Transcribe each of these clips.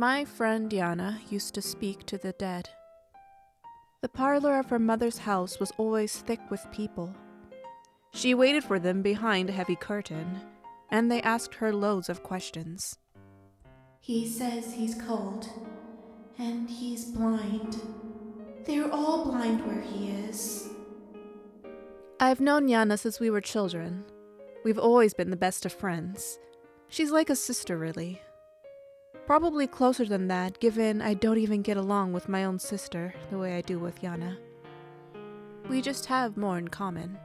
My friend Jana used to speak to the dead. The parlor of her mother's house was always thick with people. She waited for them behind a heavy curtain, and they asked her loads of questions. He says he's cold, and he's blind. They're all blind where he is. I've known Jana since we were children. We've always been the best of friends. She's like a sister, really. Probably closer than that, given I don't even get along with my own sister the way I do with Jana. We just have more in common.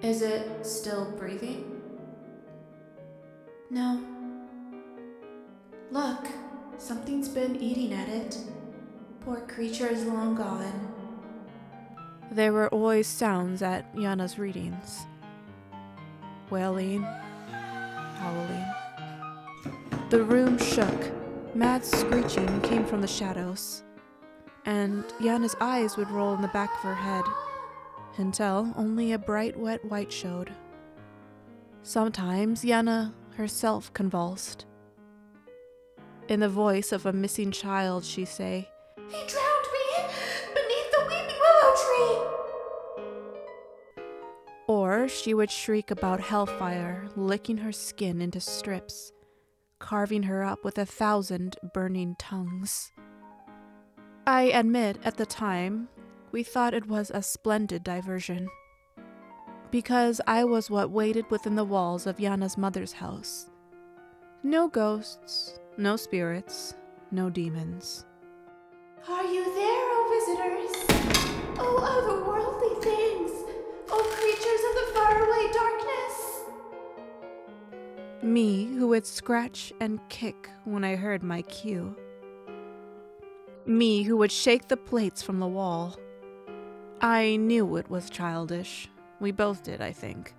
Is it still breathing? No. Look, something's been eating at it. Poor creature is long gone. There were always sounds at Jana's readings. Wailing, howling. The room shook. Mad screeching came from the shadows. And Jana's eyes would roll in the back of her head, until only a bright wet white showed. Sometimes Jana herself convulsed. In the voice of a missing child, she'd say, He drowned me beneath the weeping willow tree. Or she would shriek about hellfire, licking her skin into strips, carving her up with 1,000 burning tongues. I admit, at the time, we thought it was a splendid diversion. Because I was what waited within the walls of Jana's mother's house. No ghosts, no spirits, no demons. Are you there, O visitors? O otherworldly things? O creatures of the faraway darkness? Me, who would scratch and kick when I heard my cue. Me, who would shake the plates from the wall. I knew it was childish. We both did, I think.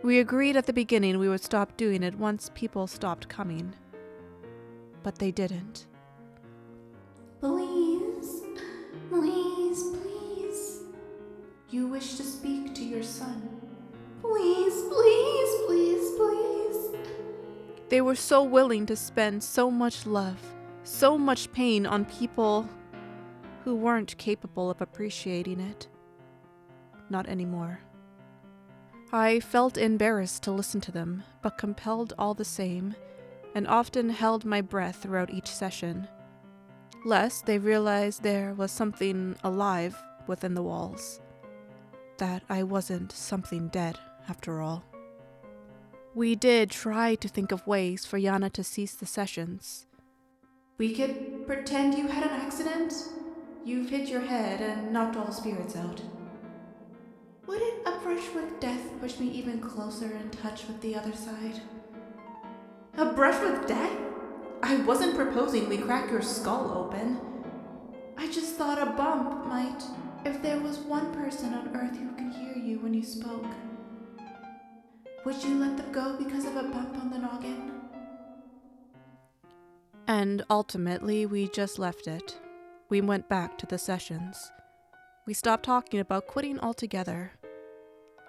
We agreed at the beginning we would stop doing it once people stopped coming. But they didn't. Please, please, please. You wish to speak to your son. Please, please, please, please. They were so willing to spend so much love, so much pain on people who weren't capable of appreciating it. Not anymore. I felt embarrassed to listen to them, but compelled all the same, and often held my breath throughout each session, lest they realized there was something alive within the walls, that I wasn't something dead, after all. We did try to think of ways for Jana to cease the sessions. We could pretend you had an accident. You've hit your head and knocked all the spirits out. Wouldn't a brush with death push me even closer in touch with the other side? A brush with death? I wasn't proposing we crack your skull open. I just thought a bump might, if there was one person on earth who could hear you when you spoke. Would you let them go because of a bump on the noggin? And ultimately, we just left it. We went back to the sessions. We stopped talking about quitting altogether,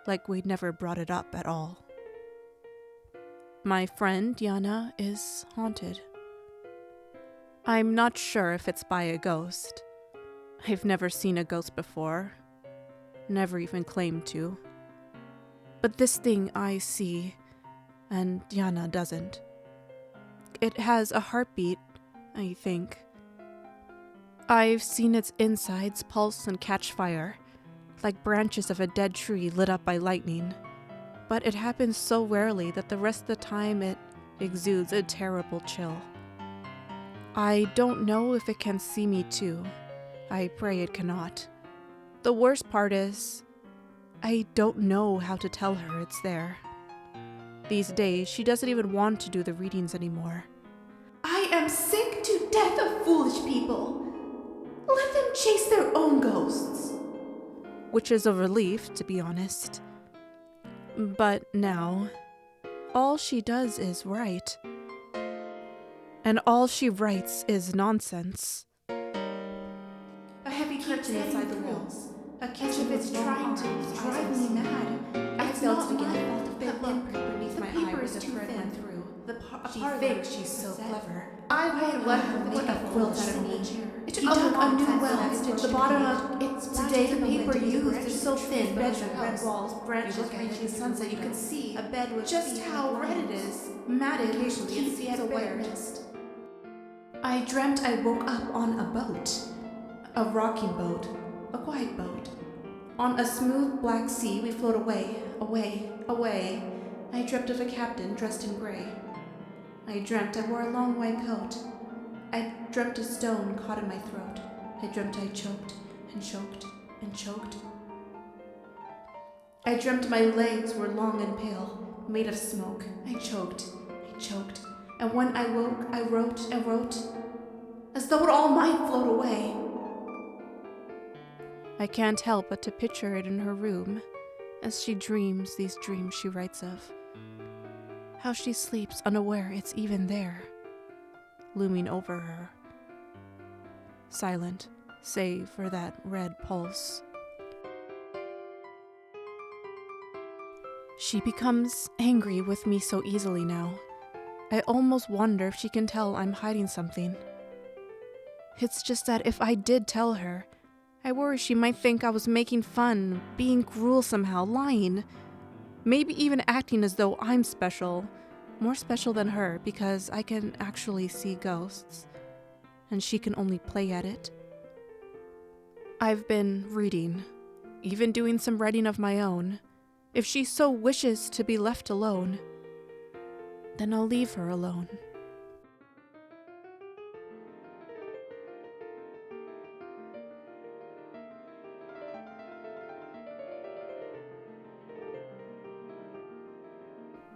like we'd never brought it up at all. My friend Jana is haunted. I'm not sure if it's by a ghost. I've never seen a ghost before, never even claimed to. But this thing I see, and Jana doesn't. It has a heartbeat, I think. I've seen its insides pulse and catch fire, like branches of a dead tree lit up by lightning. But it happens so rarely that the rest of the time it exudes a terrible chill. I don't know if it can see me too. I pray it cannot. The worst part is, I don't know how to tell her it's there. These days, she doesn't even want to do the readings anymore. I am sick to death of foolish people. Let them chase their own ghosts. Which is a relief, to be honest. But now, all she does is write. And all she writes is nonsense. A heavy curtain inside the walls. A kiss if it's trying to drive me mad. I felt it again. I felt a pinprick beneath my eye where the thread went through. She thinks she's so clever. I would let her make a quilt out of me. It took a new well. The bottom of it today, the paper used is so thin. Bedroom, red walls, branches reaching the sunset. You can see a bed with just how red it is. Matted, occasionally it's yet a white mist. I dreamt I woke up on a boat. A rocking boat. A quiet boat. On a smooth black sea, we float away, away, away. I dreamt of a captain dressed in gray. I dreamt I wore a long white coat. I dreamt a stone caught in my throat. I dreamt I choked and choked and choked. I dreamt my legs were long and pale, made of smoke. I choked, and when I woke, I wrote and wrote, as though it all might float away. I can't help but to picture it in her room, as she dreams these dreams she writes of. How she sleeps unaware it's even there, looming over her. Silent, save for that red pulse. She becomes angry with me so easily now. I almost wonder if she can tell I'm hiding something. It's just that if I did tell her, I worry she might think I was making fun, being cruel somehow, lying. Maybe even acting as though I'm special, more special than her because I can actually see ghosts, and she can only play at it. I've been reading, even doing some writing of my own. If she so wishes to be left alone, then I'll leave her alone.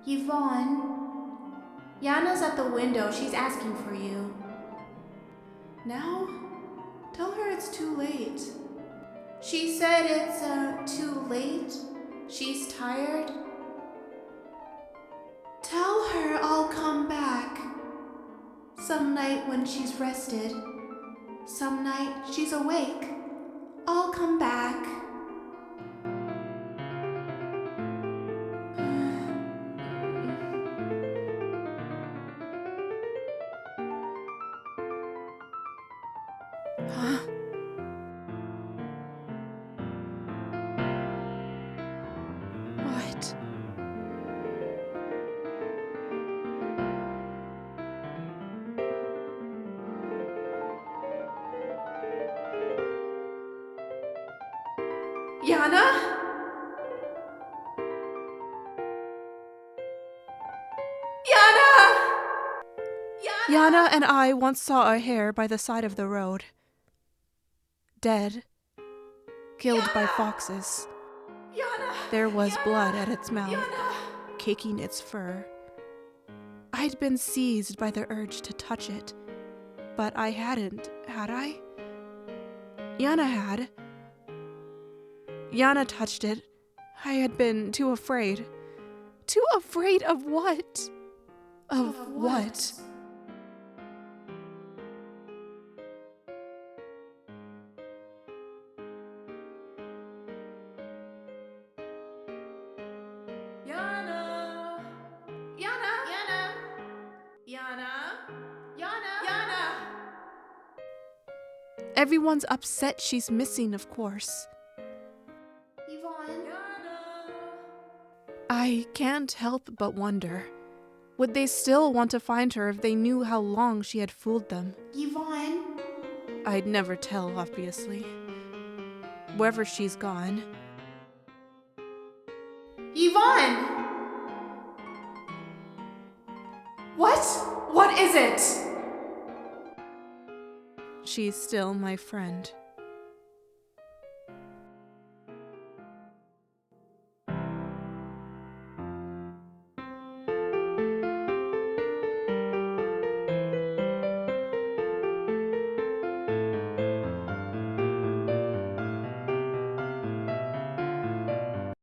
Yvonne, Jana's at the window. She's asking for you. Now? Tell her it's too late. She said it's too late. She's tired. Tell her I'll come back. Some night when she's rested. Some night she's awake. I'll come back. Huh? What? Jana? Jana and I once saw a hare by the side of the road. Dead. Killed by foxes. There was blood at its mouth, caking its fur. I'd been seized by the urge to touch it, but I hadn't, had I? Jana had. Jana touched it. I had been too afraid. Too afraid of what? Of what? Jana! Jana! Jana! Jana! Everyone's upset she's missing, of course. Yvonne? I can't help but wonder. Would they still want to find her if they knew how long she had fooled them? Yvonne? I'd never tell, obviously. Wherever she's gone. Yvonne! What? What is it? She's still my friend.